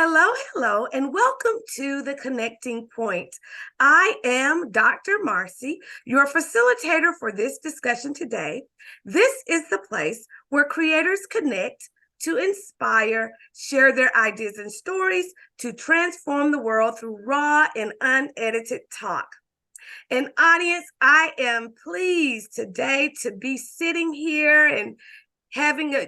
Hello, hello, and welcome to the Connecting Point. I am Dr. Marcy, your facilitator for this discussion today. This is the place where creators connect to inspire, share their ideas and stories to transform the world through raw and unedited talk. And audience, I am pleased today to be sitting here and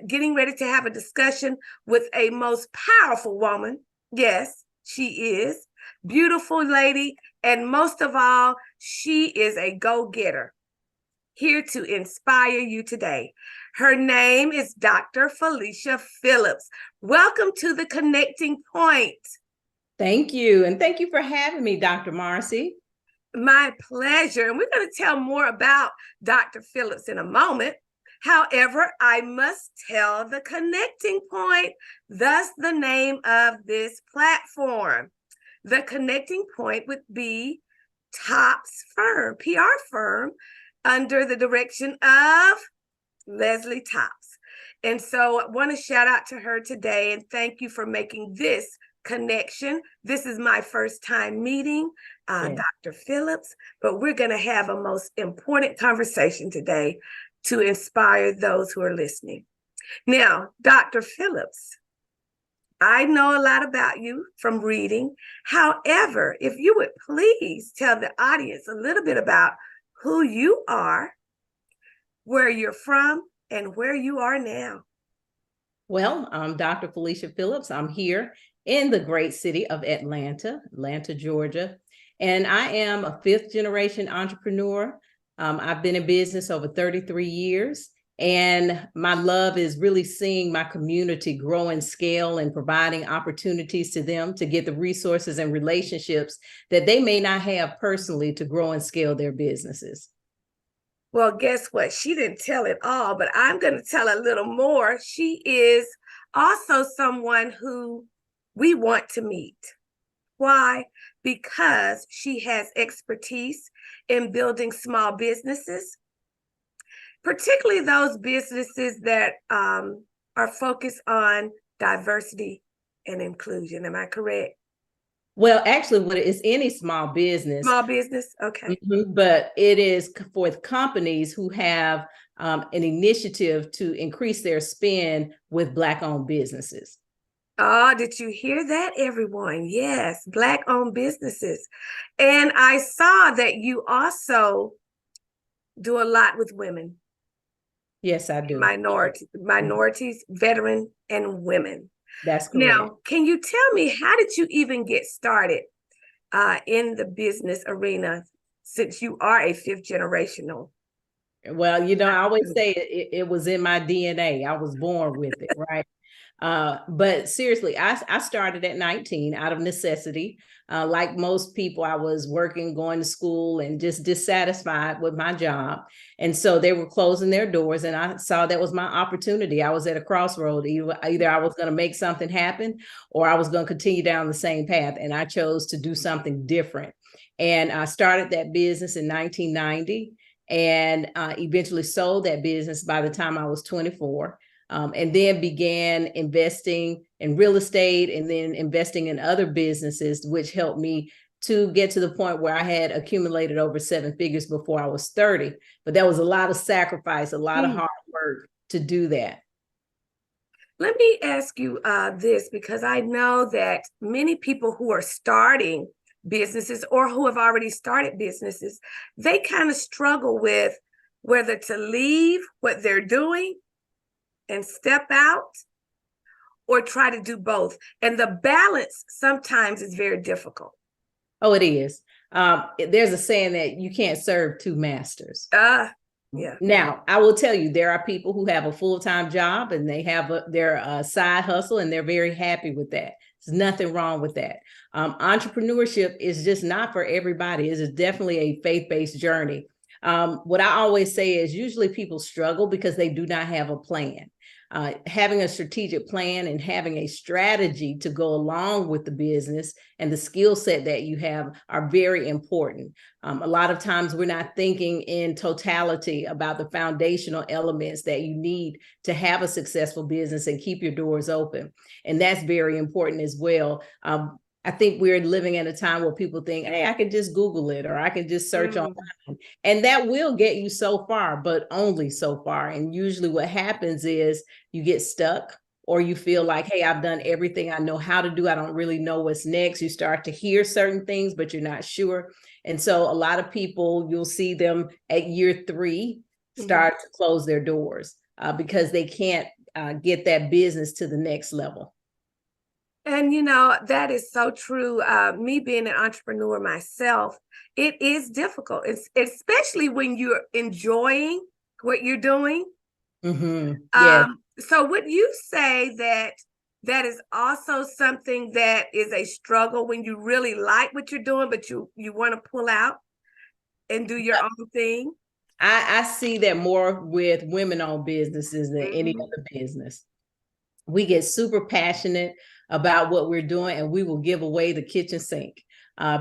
getting ready to have a discussion with a most powerful woman. Yes, she is. Beautiful lady. And most of all, she is a go-getter here to inspire you today. Her name is Dr. Felicia Phillips. Welcome to the Connecting Point. Thank you. And thank you for having me, Dr. Marcy. My pleasure. And we're going to tell more about Dr. Phillips in a moment. However, I must tell the connecting point, thus the name of this platform. The connecting point would be TOPS firm, PR firm, under the direction of Leslie Tops. And so I want to shout out to her today and thank you for making this connection. This is my first time meeting Dr. Phillips, but we're going to have a most important conversation today to inspire those who are listening. Now, Dr. Phillips, I know a lot about you from reading. However, if you would please tell the audience a little bit about who you are, where you're from, and where you are now. Well, I'm Dr. Felicia Phillips. I'm here in the great city of Atlanta, Georgia, and I am a fifth generation entrepreneur. I've been in business over 33 years, and my love is really seeing my community grow and scale and providing opportunities to them to get the resources and relationships that they may not have personally to grow and scale their businesses. Well, guess what? She didn't tell it all, but I'm going to tell a little more. She is also someone who we want to meet. Why? Because she has expertise in building small businesses, particularly those businesses that are focused on diversity and inclusion. Am I correct? Well, actually, what is any small business? Small business, okay. But it is for companies who have an initiative to increase their spend with Black-owned businesses. Oh, did you hear that, everyone? Yes, Black-owned businesses. And I saw that you also do a lot with women. Yes, I do. Minorities, veteran, and women. That's correct. Now, can you tell me, how did you even get started in the business arena, since you are a fifth generational? Well, I always say it was in my DNA. I was born with it, right? But seriously, I started at 19 out of necessity. Like most people, I was working, going to school, and just dissatisfied with my job. And so they were closing their doors, and I saw that was my opportunity. I was at a crossroad. Either I was going to make something happen, or I was going to continue down the same path. And I chose to do something different. And I started that business in 1990, and eventually sold that business by the time I was 24. And then began investing in real estate and then investing in other businesses, which helped me to get to the point where I had accumulated over 7 figures before I was 30. But that was a lot of sacrifice, a lot of hard work to do that. Let me ask you this, because I know that many people who are starting businesses or who have already started businesses, they kind of struggle with whether to leave what they're doing and step out, or try to do both. And the balance sometimes is very difficult. Oh, it is. There's a saying that you can't serve two masters. Yeah. Now, I will tell you, there are people who have a full-time job and they have their side hustle, and they're very happy with that. There's nothing wrong with that. Entrepreneurship is just not for everybody. It is definitely a faith-based journey. What I always say is usually people struggle because they do not have a plan. Having a strategic plan and having a strategy to go along with the business and the skill set that you have are very important. A lot of times we're not thinking in totality about the foundational elements that you need to have a successful business and keep your doors open. And that's very important as well. I think we're living at a time where people think, hey, I can just Google it or I can just search online. And that will get you so far, but only so far. And usually what happens is you get stuck or you feel like, hey, I've done everything I know how to do. I don't really know what's next. You start to hear certain things, but you're not sure. And so a lot of people, you'll see them at year 3 start to close their doors because they can't get that business to the next level. And, that is so true. Me being an entrepreneur myself, it is difficult, especially when you're enjoying what you're doing. Yeah. So would you say that is also something that is a struggle when you really like what you're doing, but you want to pull out and do your own thing? I see that more with women-owned businesses than any other business. We get super passionate about what we're doing and we will give away the kitchen sink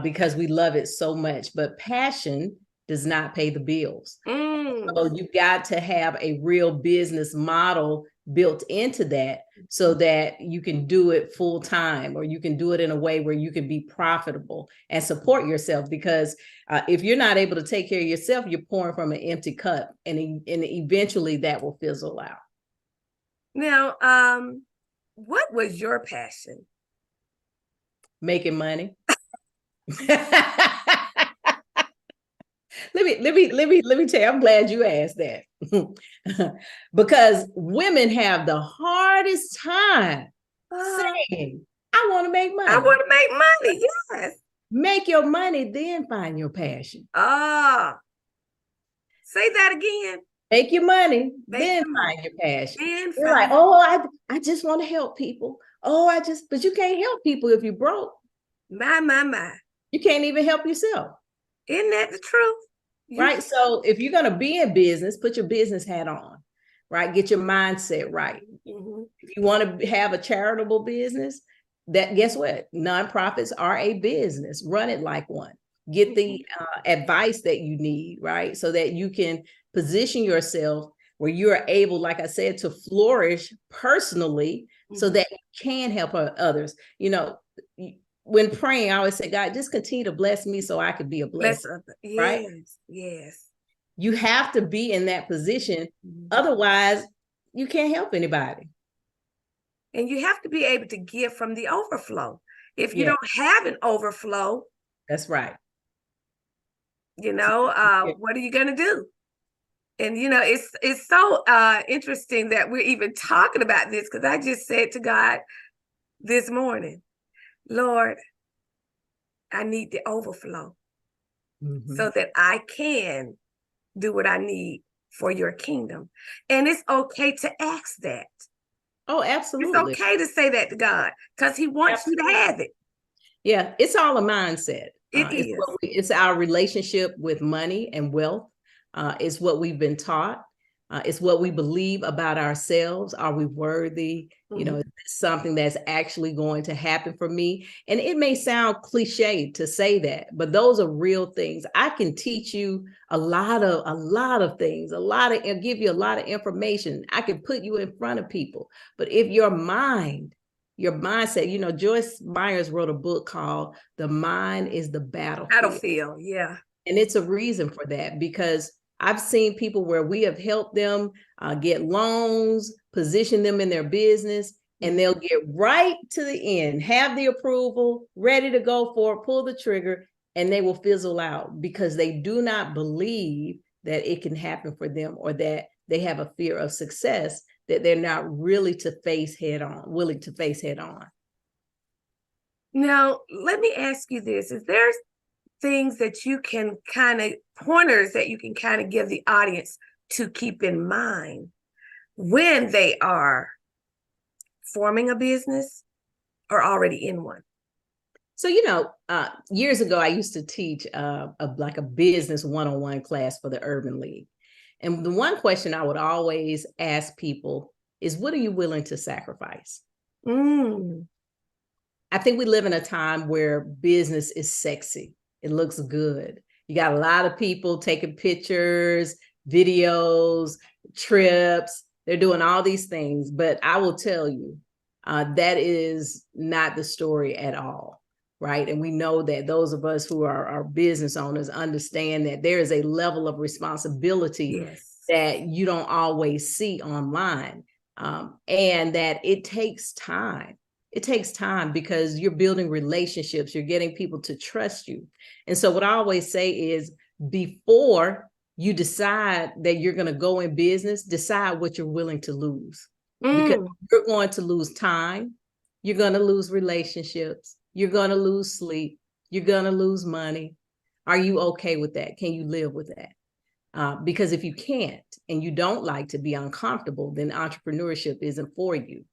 because we love it so much. But passion does not pay the bills. So you've got to have a real business model built into that so that you can do it full time or you can do it in a way where you can be profitable and support yourself. Because if you're not able to take care of yourself, you're pouring from an empty cup and eventually that will fizzle out. Now, what was your passion? Making money. Let me tell you, I'm glad you asked that. Because women have the hardest time saying, I want to make money. I want to make money, yes. Make your money, then find your passion. Say that again. Make your money, then find your passion. You're like, I just want to help people. But you can't help people if you're broke. My. You can't even help yourself. Isn't that the truth? Right. So if you're going to be in business, put your business hat on, right? Get your mindset right. If you want to have a charitable business, guess what? Nonprofits are a business. Run it like one. Get the advice that you need, right? So that you can position yourself where you're able, like I said, to flourish personally so that you can help others. When praying, I always say, God, just continue to bless me so I could be a blessing. Right? Yes. You have to be in that position. Otherwise, you can't help anybody. And you have to be able to give from the overflow. If you don't have an overflow. That's right. What are you going to do? And, it's so interesting that we're even talking about this because I just said to God this morning, Lord, I need the overflow so that I can do what I need for your kingdom. And it's okay to ask that. Oh, absolutely. It's okay to say that to God because he wants you to have it. Yeah, it's all a mindset. It is. It's our relationship with money and wealth. It's what we've been taught. It's what we believe about ourselves. Are we worthy? Is this something that's actually going to happen for me? And it may sound cliche to say that, but those are real things. I can teach you a lot of things, give you a lot of information. I can put you in front of people. But if your mindset, Joyce Myers wrote a book called The Mind is the Battlefield. Yeah. And it's a reason for that because I've seen people where we have helped them get loans, position them in their business, and they'll get right to the end, have the approval, ready to go for it, pull the trigger, and they will fizzle out because they do not believe that it can happen for them or that they have a fear of success that they're not willing to face head on. Now, let me ask you this. Is there things that you can pointers that you can kind of give the audience to keep in mind when they are forming a business or already in one? So, years ago, I used to teach a business one-on-one class for the Urban League. And the one question I would always ask people is, what are you willing to sacrifice? Mm. I think we live in a time where business is sexy. It looks good. You got a lot of people taking pictures, videos, trips. They're doing all these things. But I will tell you, that is not the story at all. Right. And we know that those of us who are business owners understand that there is a level of responsibility that you don't always see online, and that it takes time. It takes time because you're building relationships, you're getting people to trust you. And so what I always say is, before you decide that you're going to go in business, decide what you're willing to lose. Because you're going to lose time, you're going to lose relationships, you're going to lose sleep, you're going to lose money. Are you okay with that? Can you live with that? Because if you can't and you don't like to be uncomfortable, then entrepreneurship isn't for you.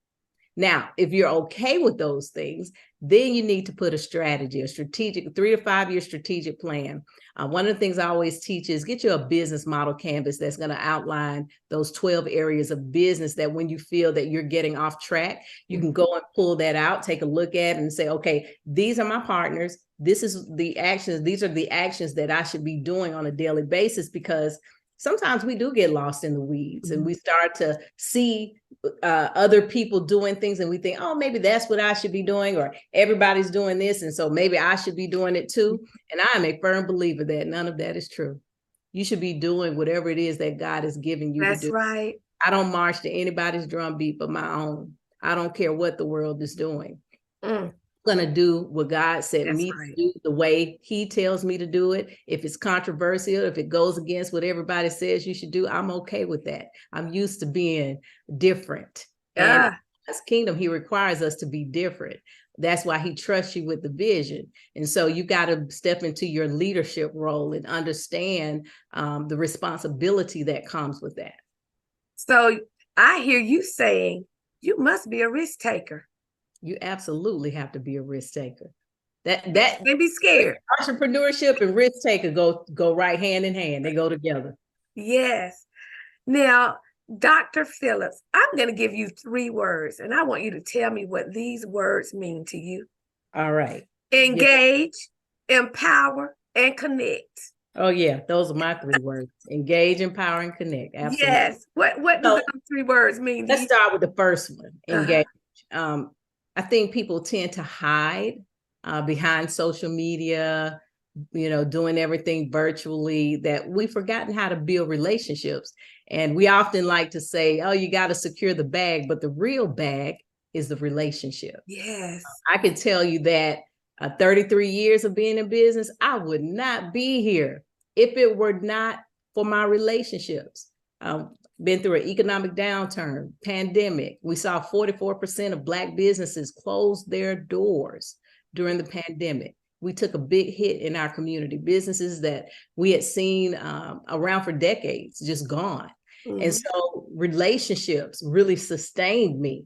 Now, if you're okay with those things, then you need to put a strategy, a strategic 3 to 5 year strategic plan. One of the things I always teach is get you a business model canvas that's going to outline those 12 areas of business that when you feel that you're getting off track, you can go and pull that out, take a look at it and say, okay, these are my partners. This is the actions. These are the actions that I should be doing on a daily basis, because sometimes we do get lost in the weeds and we start to see other people doing things and we think, oh, maybe that's what I should be doing, or everybody's doing this, and so maybe I should be doing it too. And I am a firm believer that none of that is true. You should be doing whatever it is that God is giving you to do. That's right. I don't march to anybody's drumbeat but my own. I don't care what the world is doing. Going to do what God said to do the way he tells me to do it. If it's controversial, if it goes against what everybody says you should do, I'm okay with that. I'm used to being different. And as kingdom, he requires us to be different. That's why he trusts you with the vision. And so you got to step into your leadership role and understand the responsibility that comes with that. So I hear you saying you must be a risk taker. You absolutely have to be a risk taker. That they be scared. Entrepreneurship and risk taker go right hand in hand. They go together. Yes. Now, Dr. Phillips, I'm going to give you 3 words, and I want you to tell me what these words mean to you. All right. Engage, empower, and connect. Oh yeah, those are my 3 words. Engage, empower, and connect. Absolutely. Yes. What do those 3 words mean to you? Let's start with the first one. Engage. I think people tend to hide behind social media, doing everything virtually, that we've forgotten how to build relationships. And we often like to say, oh, you got to secure the bag, but the real bag is the relationship. Yes. I can tell you that 33 years of being in business, I would not be here if it were not for my relationships. Been through an economic downturn, pandemic. We saw 44% of Black businesses close their doors during the pandemic. We took a big hit in our community. Businesses that we had seen around for decades, just gone. And so relationships really sustained me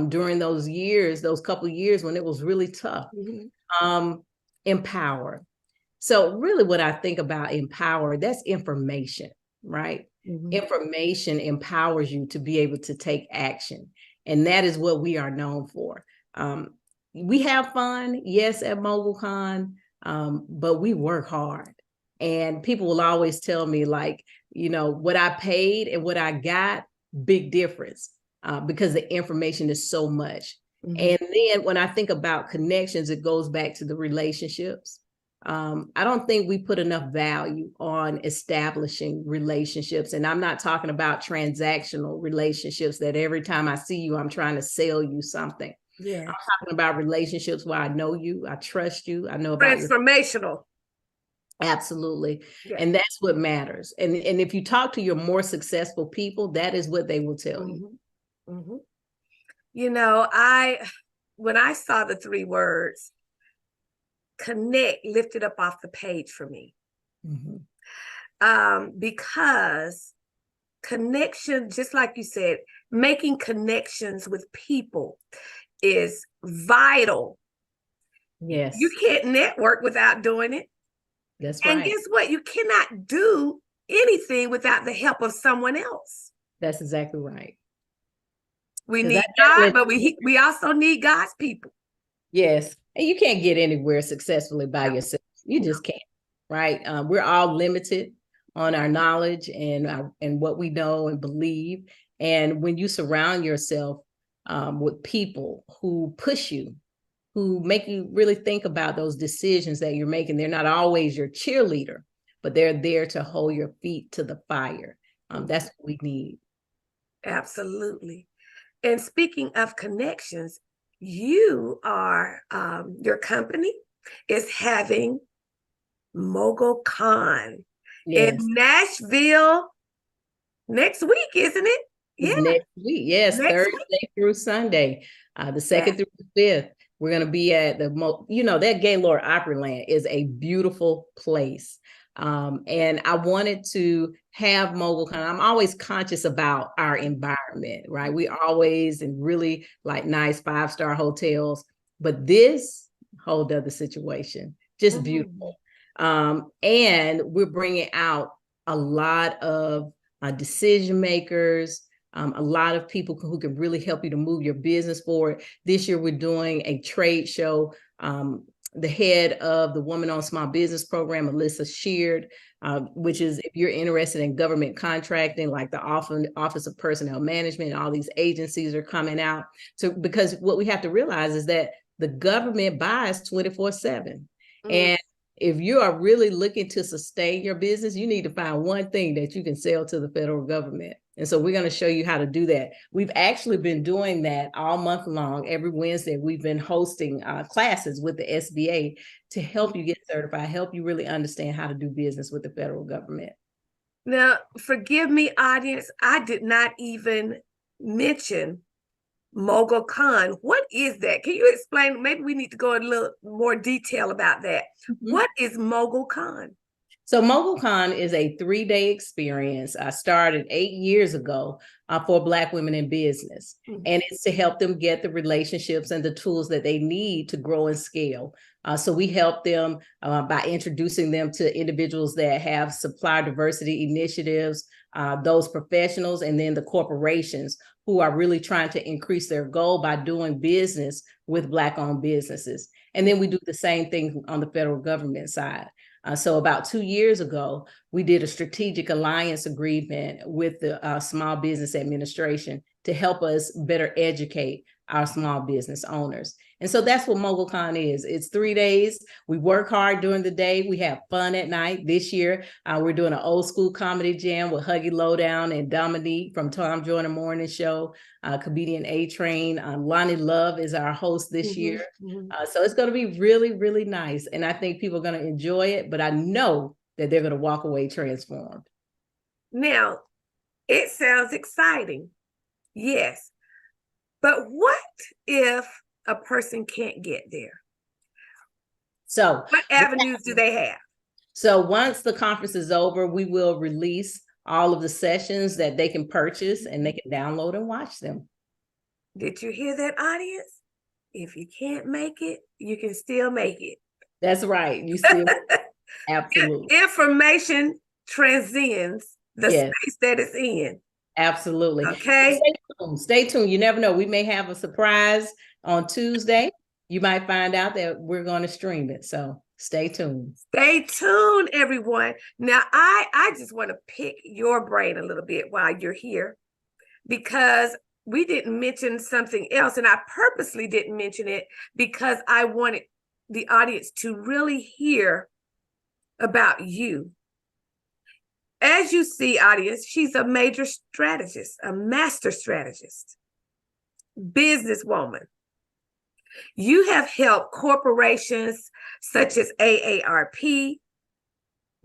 during those years, those couple of years when it was really tough. Empower. So really what I think about empower, that's information, right? Information empowers you to be able to take action. And that is what we are known for. We have fun, yes, at MogulCon, but we work hard. And people will always tell me, like, what I paid and what I got, big difference, because the information is so much. And then when I think about connections, it goes back to the relationships. I don't think we put enough value on establishing relationships. And I'm not talking about transactional relationships that every time I see you, I'm trying to sell you something. Yeah. I'm talking about relationships where I know you, I trust you, I know about transformational. Absolutely. Yeah. And that's what matters. And if you talk to your more successful people, that is what they will tell you. When I saw the 3 words, connect, lifted up off the page for me. Because connection, just like you said, making connections with people is vital. Yes. You can't network without doing it. That's right. And guess what? You cannot do anything without the help of someone else. That's exactly right. We 'Cause need I God, but definitely we also need God's people. Yes. And you can't get anywhere successfully by yourself. You just can't, right? We're all limited on our knowledge and what we know and believe. And when you surround yourself with people who push you, who make you really think about those decisions that you're making, they're not always your cheerleader, but they're there to hold your feet to the fire. That's what we need. Absolutely. And speaking of connections, you are your company is having Mogul Con in Yes. Nashville next week, isn't it? It's Yeah, next week. Yes, next week. Thursday through Sunday, the Yeah. 2nd through the 5th. We're going to be at that Gaylord Opryland is a beautiful place. And I wanted to have MogulCon. I'm always conscious about our environment, right? We always in really like nice 5-star hotels, but this whole other situation, just Mhm. beautiful. And we're bringing out a lot of decision makers, a lot of people who can really help you to move your business forward. This year, we're doing a trade show. The head of the Woman on Small Business Program, Alyssa Sheard, which is if you're interested in government contracting, like the Office of Personnel Management, all these agencies are coming out. So, because what we have to realize is that the government buys 24/7. Mm. And if you are really looking to sustain your business, you need to find one thing that you can sell to the federal government. And so we're going to show you how to do that. We've actually been doing that all month long. Every Wednesday, we've been hosting classes with the SBA to help you get certified, help you really understand how to do business with the federal government. Now, forgive me, audience. I did not even mention Mogul Con. What is that? Can you explain? Maybe we need to go in a little more detail about that. Mm-hmm. What is Mogul Con? So MogulCon is a 3-day experience. I started 8 years ago for Black women in business. And it's to help them get the relationships and the tools that they need to grow and scale. So we help them by introducing them to individuals that have supplier diversity initiatives, those professionals, and then the corporations who are really trying to increase their goal by doing business with Black-owned businesses. And then we do the same thing on the federal government side. So about 2 years ago, we did a strategic alliance agreement with the Small Business Administration to help us better educate our small business owners. And so that's what MogulCon is. It's 3 days. We work hard during the day. We have fun at night. This year, we're doing an old school comedy jam with Huggy Lowdown and Dominique from Tom Joyner Morning Show, comedian A-Train. Lonnie Love is our host this year. So it's going to be really, really nice. And I think people are going to enjoy it, but I know that they're going to walk away transformed. Now, it sounds exciting. Yes. But what if a person can't get there? So what avenues do they have? So once the conference is over, we will release all of the sessions that they can purchase and they can download and watch them. Did you hear that, audience? If you can't make it, you can still make it. That's right. You still absolutely. Information transcends the space that it's in. Absolutely. Okay. Stay tuned. Stay tuned. You never know. We may have a surprise on Tuesday. You might find out that we're going to stream it. So stay tuned. Stay tuned, everyone. Now, I just want to pick your brain a little bit while you're here, because we didn't mention something else, and I purposely didn't mention it because I wanted the audience to really hear about you. As you see, audience, she's a major strategist, a master strategist, businesswoman. You have helped corporations such as AARP,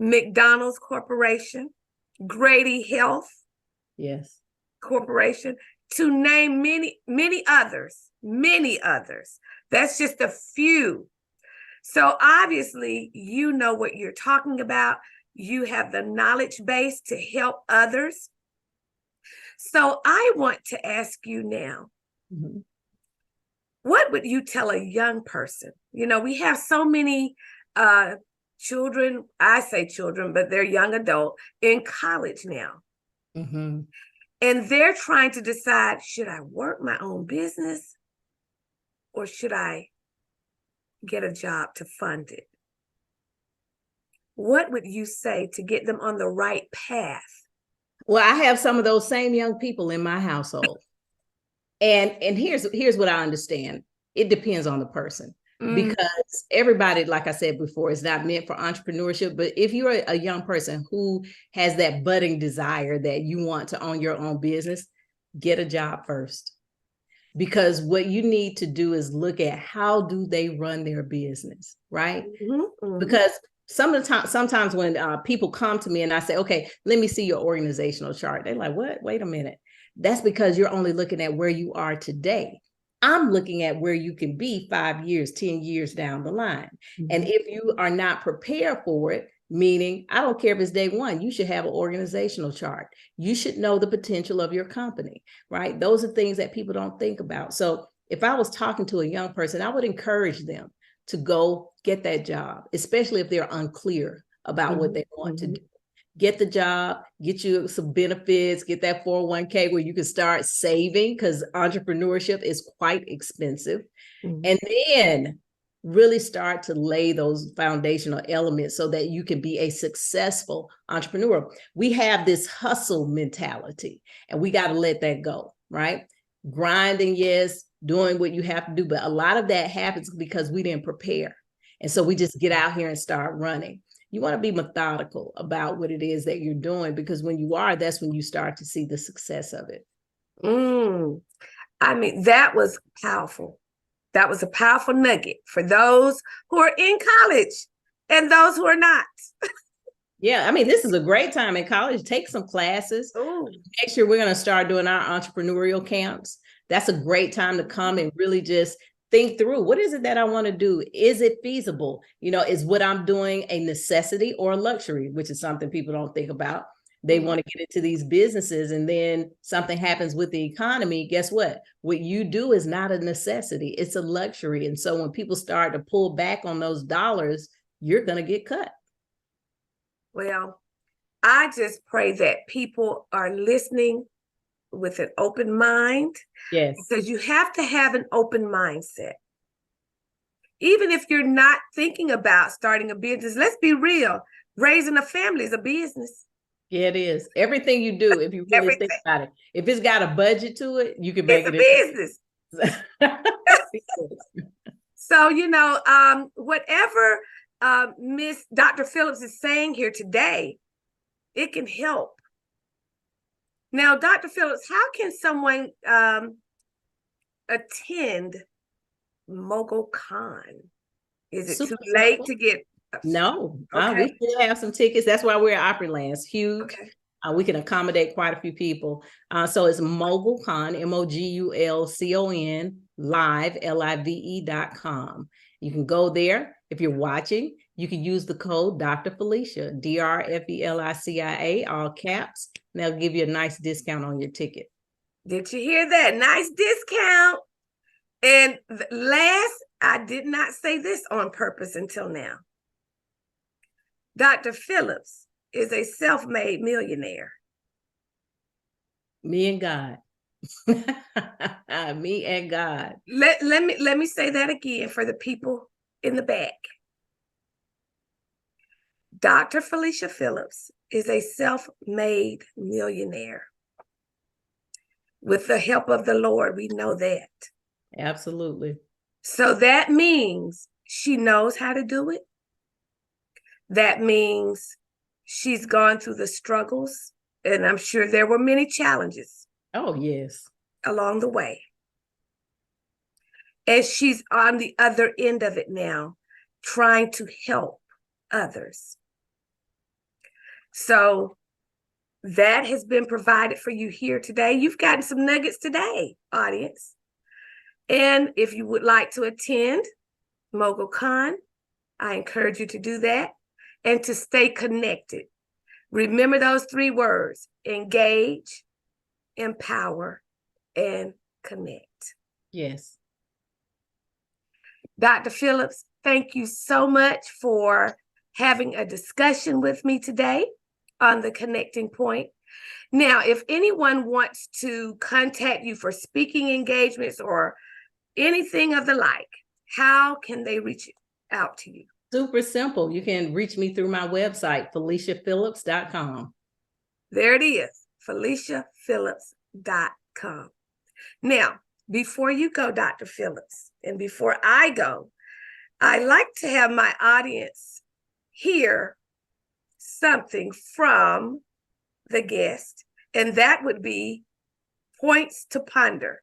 McDonald's Corporation, Grady Health, yes, Corporation, to name many, many others, many others. That's just a few. So obviously, you know what you're talking about. You have the knowledge base to help others. So I want to ask you now, what would you tell a young person? You know, we have so many children, I say children, but they're young adult in college now. And they're trying to decide, should I work my own business or should I get a job to fund it? What would you say to get them on the right path? Well, I have some of those same young people in my household. And here's what I understand. It depends on the person. Because everybody, like I said before, is not meant for entrepreneurship. But if you're a young person who has that budding desire that you want to own your own business, get a job first. Because what you need to do is look at how do they run their business, right? Because sometimes when people come to me and I say, okay, let me see your organizational chart, they're like, what? Wait a minute. That's because you're only looking at where you are today. I'm looking at where you can be 5 years, 10 years down the line. And if you are not prepared for it, meaning I don't care if it's day one, you should have an organizational chart. You should know the potential of your company, right? Those are things that people don't think about. So if I was talking to a young person, I would encourage them to go get that job, especially if they're unclear about what they want to do. Get the job, get you some benefits, get that 401k where you can start saving, because entrepreneurship is quite expensive. And then really start to lay those foundational elements so that you can be a successful entrepreneur. We have this hustle mentality and we got to let that go, right? Grinding, yes, doing what you have to do, but a lot of that happens because we didn't prepare. And so we just get out here and start running. You want to be methodical about what it is that you're doing, because when you are, that's when you start to see the success of it. I mean, that was powerful. That was a powerful nugget for those who are in college and those who are not. Yeah, I mean, this is a great time in college. Take some classes. Next year, we're going to start doing our entrepreneurial camps. That's a great time to come and really just think through, what is it that I want to do? Is it feasible? You know, is what I'm doing a necessity or a luxury, which is something people don't think about. They want to get into these businesses and then something happens with the economy. Guess what? What you do is not a necessity. It's a luxury. And so when people start to pull back on those dollars, you're going to get cut. Well, I just pray that people are listening with an open mind. Yes. Because you have to have an open mindset. Even if you're not thinking about starting a business, let's be real, raising a family is a business. Yeah, it is. Everything you do, if you really think about it, if it's got a budget to it, you can make it a business. So, you know, whatever Miss Dr. Phillips is saying here today, it can help. Now, Dr. Phillips, how can someone attend Mogul Con? Is it too late to get? No, we still have some tickets. That's why we're at Opryland. It's huge. Okay. We can accommodate quite a few people. So it's Mogul Con, MOGULCON, live, LIVE.com. You can go there. If you're watching, you can use the code Dr. Felicia, DrFelicia, all caps. And they'll give you a nice discount on your ticket. Did you hear that? Nice discount. And last, I did not say this on purpose until now. Dr. Phillips is a self-made millionaire. Me and God. Me and God. Let me say that again for the people in the back. Dr. Felicia Phillips is a self-made millionaire. With the help of the Lord, we know that. Absolutely. So that means she knows how to do it. That means she's gone through the struggles, and I'm sure there were many challenges. Oh, yes. Along the way. And she's on the other end of it now, trying to help others. So that has been provided for you here today. You've gotten some nuggets today, audience. And if you would like to attend Mogul Con, I encourage you to do that and to stay connected. Remember those 3 words: engage, empower, and connect. Yes. Dr. Phillips, thank you so much for having a discussion with me today on the connecting point. Now, if anyone wants to contact you for speaking engagements or anything of the like, how can they reach out to you? Super simple. You can reach me through my website, FeliciaPhillips.com. There it is, FeliciaPhillips.com. Now, before you go, Dr. Phillips, and before I go, I like to have my audience hear something from the guest, and that would be points to ponder.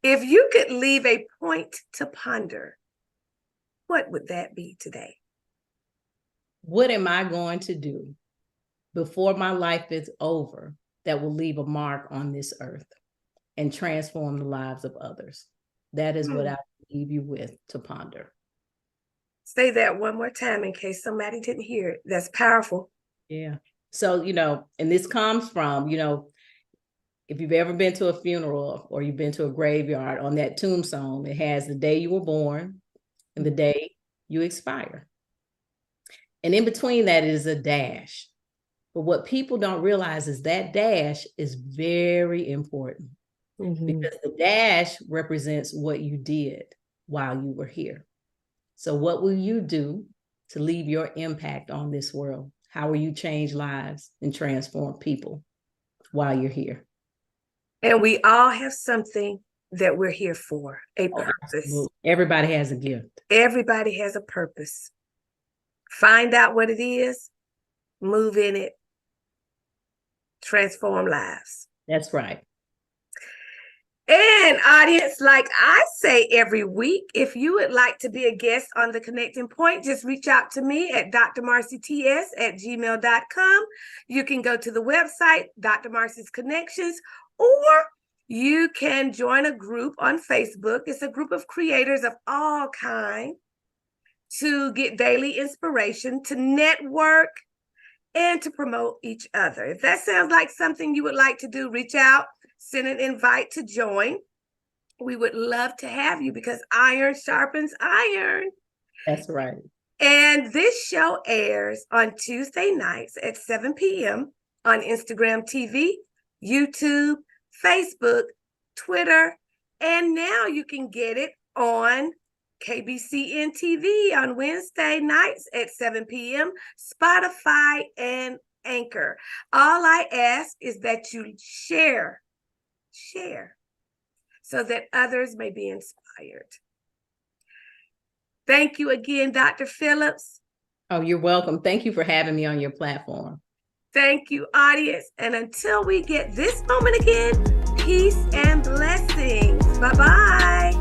If you could leave a point to ponder, what would that be today? What am I going to do before my life is over that will leave a mark on this earth and transform the lives of others? That is what I leave you with to ponder. Say that one more time in case somebody didn't hear it. That's powerful. Yeah. So, and this comes from, if you've ever been to a funeral or you've been to a graveyard, on that tombstone, it has the day you were born and the day you expire. And in between that is a dash. But what people don't realize is that dash is very important, because the dash represents what you did while you were here. So what will you do to leave your impact on this world? How will you change lives and transform people while you're here? And we all have something that we're here for, a purpose. Absolutely. Everybody has a gift. Everybody has a purpose. Find out what it is, move in it, transform lives. That's right. And audience, like I say every week, if you would like to be a guest on The Connecting Point, just reach out to me at drmarcyts@gmail.com. You can go to the website, Dr. Marcy's Connections, or you can join a group on Facebook. It's a group of creators of all kinds to get daily inspiration, to network, and to promote each other. If that sounds like something you would like to do, reach out. Send an invite to join. We would love to have you, because iron sharpens iron. That's right. And this show airs on Tuesday nights at 7 p.m. on Instagram TV, YouTube, Facebook, Twitter, and now you can get it on KBCN TV on Wednesday nights at 7 p.m., Spotify, and Anchor. All I ask is that you share so that others may be inspired. Thank you again, Dr. Phillips. Oh, you're welcome. Thank you for having me on your platform. Thank you, audience. And until we get this moment again, peace and blessings. Bye-bye.